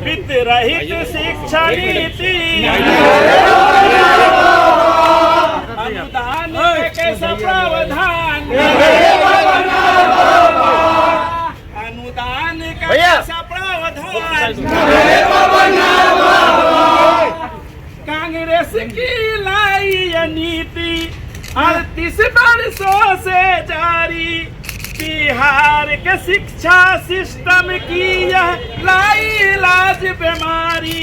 वित्त रहित शिक्षा नीति, अनुदान कैसा प्रावधान, अनुदान का कैसा प्रावधान, कांग्रेस की लाई यह नीति 38 वर्षों से जारी, बिहार के शिक्षा सिस्टम की यह लाइलाज बीमारी।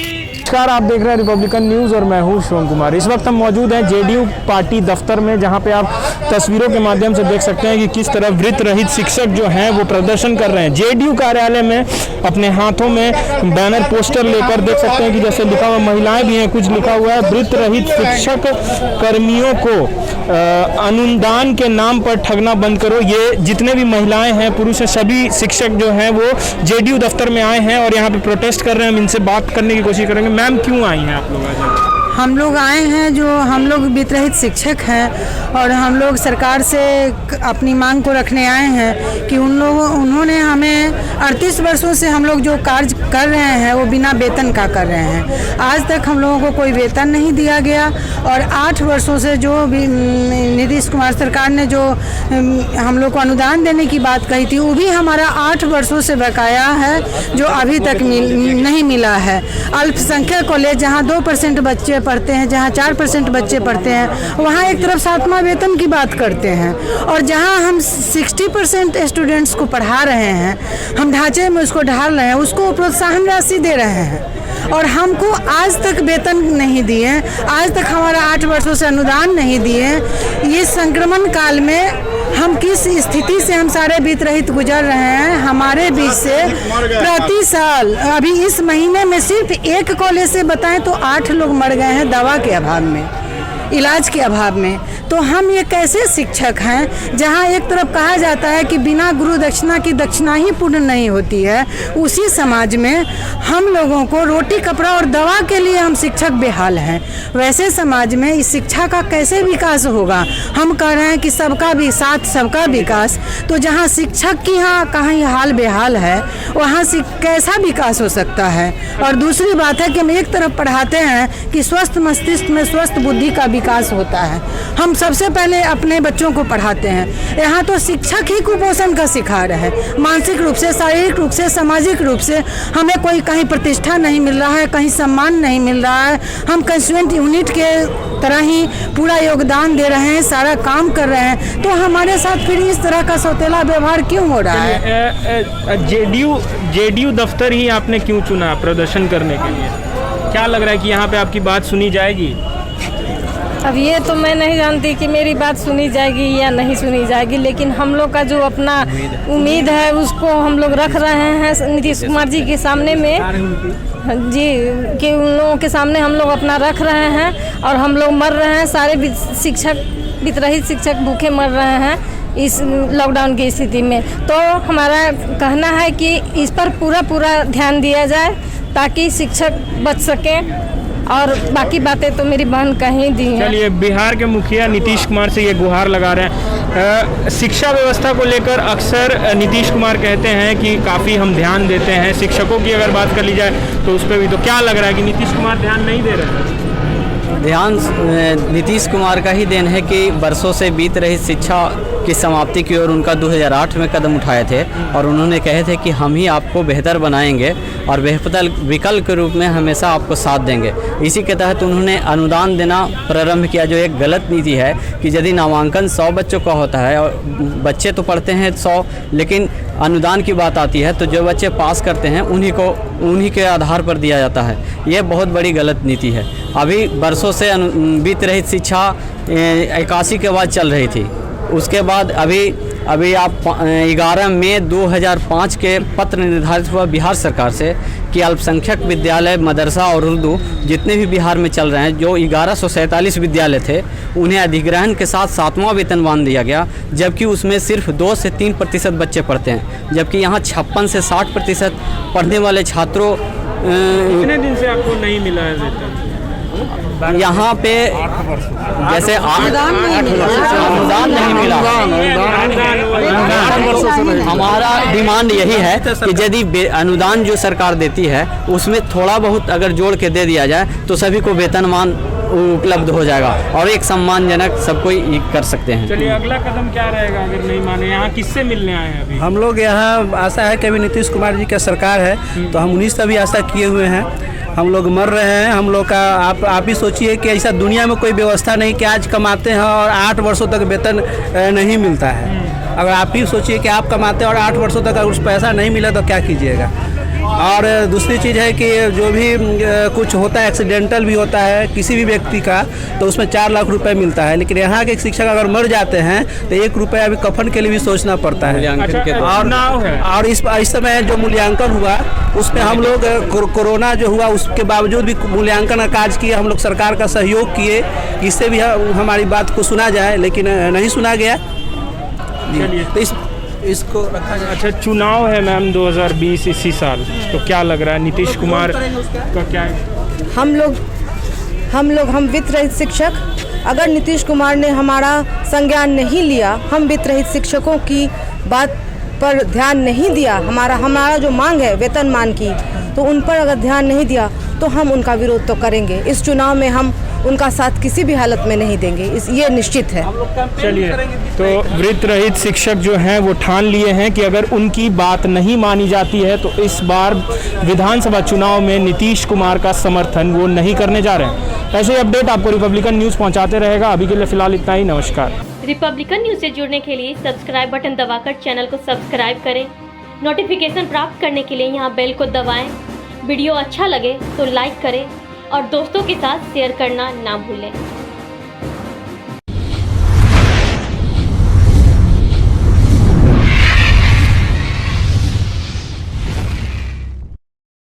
नमस्कार, आप देख रहे हैं रिपब्लिकन न्यूज़ और मैं हूं शिवम कुमार। इस वक्त हम मौजूद हैं जेडीयू पार्टी दफ्तर में, जहां पे आप तस्वीरों के माध्यम से देख सकते हैं कि किस तरह वृत्त रहित शिक्षक जो हैं वो प्रदर्शन कर रहे हैं। जेडीयू कार्यालय में अपने हाथों में बैनर पोस्टर लेकर देख सकते हैं कि जैसे लिखा हुआ, महिलाएं भी हैं, कुछ लिखा हुआ है वृत्त रहित शिक्षक कर्मियों को अनुदान के नाम पर ठगना बंद करो। ये जितने भी महिलाएं हैं, पुरुष हैं, सभी शिक्षक जो हैं वो जेडीयू दफ्तर में आए हैं और यहाँ पे प्रोटेस्ट कर रहे हैं। हम इनसे बात करने की कोशिश करेंगे। मैम, क्यों आई हैं आप लोग आज? हम लोग आए हैं, जो हम लोग वित्तरहित शिक्षक हैं और हम लोग सरकार से अपनी मांग को रखने आए हैं कि उन्होंने हमें 38 वर्षों से हम लोग जो कार्य कर रहे हैं वो बिना वेतन का कर रहे हैं। आज तक हम लोगों को कोई वेतन नहीं दिया गया और 8 वर्षों से जो भी नीतीश कुमार सरकार ने जो हम लोग को अनुदान देने की बात कही थी, वो भी हमारा 8 वर्षों से बकाया है, जो अभी तक नहीं मिला है। अल्पसंख्यक कॉलेज जहाँ 2% बच्चे पढ़ते हैं, जहाँ 4% बच्चे पढ़ते हैं, वहाँ एक तरफ 7वां वेतन की बात करते हैं और जहाँ हम 60% स्टूडेंट्स को पढ़ा रहे हैं, हम ढांचे में उसको ढाल रहे हैं, उसको प्रोत्साहन राशि दे रहे हैं और हमको आज तक वेतन नहीं दिए, आज तक हमारा 8 वर्षों से अनुदान नहीं दिए। ये संक्रमण काल में हम किस स्थिति से हम सारे वित्त रहित गुजर रहे हैं। हमारे बीच से प्रति साल अभी इस महीने में सिर्फ एक कॉलेज से बताएं तो 8 लोग मर गए हैं दवा के अभाव में, इलाज के अभाव में। तो हम ये कैसे शिक्षक हैं, जहाँ एक तरफ कहा जाता है कि बिना गुरु दक्षिणा की दक्षिणा ही पूर्ण नहीं होती है, उसी समाज में हम लोगों को रोटी कपड़ा और दवा के लिए हम शिक्षक बेहाल हैं। वैसे समाज में इस शिक्षा का कैसे विकास होगा? हम कह रहे हैं कि सबका भी साथ सबका विकास, तो जहाँ शिक्षक की यहाँ कहीं हाल बेहाल है, वहाँ से कैसा विकास हो सकता है? और दूसरी बात है कि हम एक तरफ पढ़ाते हैं कि स्वस्थ मस्तिष्क में स्वस्थ बुद्धि का विकास होता है। हम सबसे पहले अपने बच्चों को पढ़ाते हैं। यहाँ तो शिक्षक ही कुपोषण का शिकार है, मानसिक रूप से, शारीरिक रूप से, सामाजिक रूप से। हमें कोई कहीं प्रतिष्ठा नहीं मिल रहा है, कहीं सम्मान नहीं मिल रहा है। हम कंस्टिट्यूएंट यूनिट के तरह ही पूरा योगदान दे रहे हैं, सारा काम कर रहे हैं, तो हमारे साथ फिर इस तरह का सौतेला व्यवहार क्यों हो रहा है? जेडीयू दफ्तर ही आपने क्यों चुना प्रदर्शन करने के लिए? क्या लग रहा है कि यहाँ पे आपकी बात सुनी जाएगी? अब ये तो मैं नहीं जानती कि मेरी बात सुनी जाएगी या नहीं सुनी जाएगी, लेकिन हम लोग का जो अपना उम्मीद है उसको हम लोग रख रहे हैं नीतीश कुमार जी के सामने में जी, कि उन लोगों के सामने हम लोग अपना रख रहे हैं और हम लोग मर रहे हैं। सारे शिक्षक, वित्तरहित शिक्षक भूखे मर रहे हैं इस लॉकडाउन की स्थिति में। तो हमारा कहना है कि इस पर पूरा ध्यान दिया जाए ताकि शिक्षक बच सकें, और बाकी बातें तो मेरी बहन कहीं दी हैं। चलिए, बिहार के मुखिया नीतीश कुमार से ये गुहार लगा रहे हैं। शिक्षा व्यवस्था को लेकर अक्सर नीतीश कुमार कहते हैं कि काफ़ी हम ध्यान देते हैं। शिक्षकों की अगर बात कर ली जाए तो उस पर भी, तो क्या लग रहा है कि नीतीश कुमार ध्यान नहीं दे रहे हैं? ध्यान नीतीश कुमार का ही देन है कि वर्षों से बीत रही शिक्षा की समाप्ति की ओर उनका 2008 में कदम उठाए थे और उन्होंने कहे थे कि हम ही आपको बेहतर बनाएंगे और बेहतर विकल्प के रूप में हमेशा आपको साथ देंगे। इसी के तहत उन्होंने अनुदान देना प्रारंभ किया, जो एक गलत नीति है कि यदि नामांकन 100 बच्चों का होता है और बच्चे तो पढ़ते हैं 100, लेकिन अनुदान की बात आती है तो जो बच्चे पास करते हैं उन्हीं के आधार पर दिया जाता है। ये बहुत बड़ी गलत नीति है। अभी वर्षों से बीत रही शिक्षा 81 के बाद चल रही थी, उसके बाद अभी आप 11 मई 2005 के पत्र निर्धारित हुआ बिहार सरकार से कि अल्पसंख्यक विद्यालय, मदरसा और उर्दू जितने भी बिहार में चल रहे हैं, जो 1147 विद्यालय थे, उन्हें अधिग्रहण के साथ 7वां वेतनमान दिया गया, जबकि उसमें सिर्फ 2 से 3% बच्चे पढ़ते हैं, जबकि यहाँ 56 से 60% पढ़ने वाले छात्रों। कितने दिन से आपको नहीं मिला है वेतन? यहाँ पे जैसे अनुदान नहीं मिला। हमारा डिमांड यही है कि यदि अनुदान जो सरकार देती है उसमें थोड़ा बहुत अगर जोड़ के दे दिया जाए तो सभी को वेतनमान उपलब्ध हो जाएगा और एक सम्मानजनक सब कोई कर सकते हैं। चलिए अगला कदम क्या रहेगा अगर नहीं माने? यहाँ किससे मिलने आए हैं अभी? हम लोग यहाँ आशा है कि अभी नीतीश कुमार जी का सरकार है तो हम उन्हीं से भी आशा किए हुए हैं। हम लोग मर रहे हैं, हम लोग का आप ही सोचिए कि ऐसा दुनिया में कोई व्यवस्था नहीं कि आज कमाते हैं और 8 वर्षों तक वेतन नहीं मिलता है। अगर आप ही सोचिए कि आप कमाते हैं और 8 वर्षों तक अगर उस पैसा नहीं मिला तो क्या कीजिएगा। और दूसरी चीज़ है कि जो भी कुछ होता है एक्सीडेंटल भी होता है किसी भी व्यक्ति का तो उसमें 4 लाख रुपए मिलता है, लेकिन यहाँ के शिक्षक अगर मर जाते हैं तो 1 रुपया अभी कफन के लिए भी सोचना पड़ता है। और इस समय जो मूल्यांकन हुआ उसमें हम लोग कोरोना जो हुआ उसके बावजूद भी मूल्यांकन का कार्य किए, हम लोग सरकार का सहयोग किए, इससे भी हमारी बात को सुना जाए, लेकिन नहीं सुना गया। तो इसको रखा जाए। अच्छा, चुनाव है मैम 2020 इसी साल, तो क्या लग रहा है नीतीश कुमार का क्या है? हम वित्त रहित शिक्षक, अगर नीतीश कुमार ने हमारा संज्ञान नहीं लिया, हम वित्त रहित शिक्षकों की बात पर ध्यान नहीं दिया, हमारा जो मांग है वेतनमान की, तो उन पर अगर ध्यान नहीं दिया तो हम उनका विरोध तो करेंगे। इस चुनाव में हम उनका साथ किसी भी हालत में नहीं देंगे, ये निश्चित है। चलिए, तो वृत्त रहित शिक्षक जो हैं वो ठान लिए हैं कि अगर उनकी बात नहीं मानी जाती है तो इस बार विधानसभा चुनाव में नीतीश कुमार का समर्थन वो नहीं करने जा रहे हैं। ऐसे अपडेट आपको रिपब्लिकन न्यूज़ पहुंचाते रहेगा। अभी के लिए फिलहाल इतना ही, नमस्कार। रिपब्लिकन न्यूज़ से जुड़ने के लिए सब्सक्राइब बटन दबाकर चैनल को सब्सक्राइब करें। नोटिफिकेशन प्राप्त करने के लिए यहाँ बेल को दबाएं। वीडियो अच्छा लगे तो लाइक करें और दोस्तों के साथ शेयर करना ना भूलें।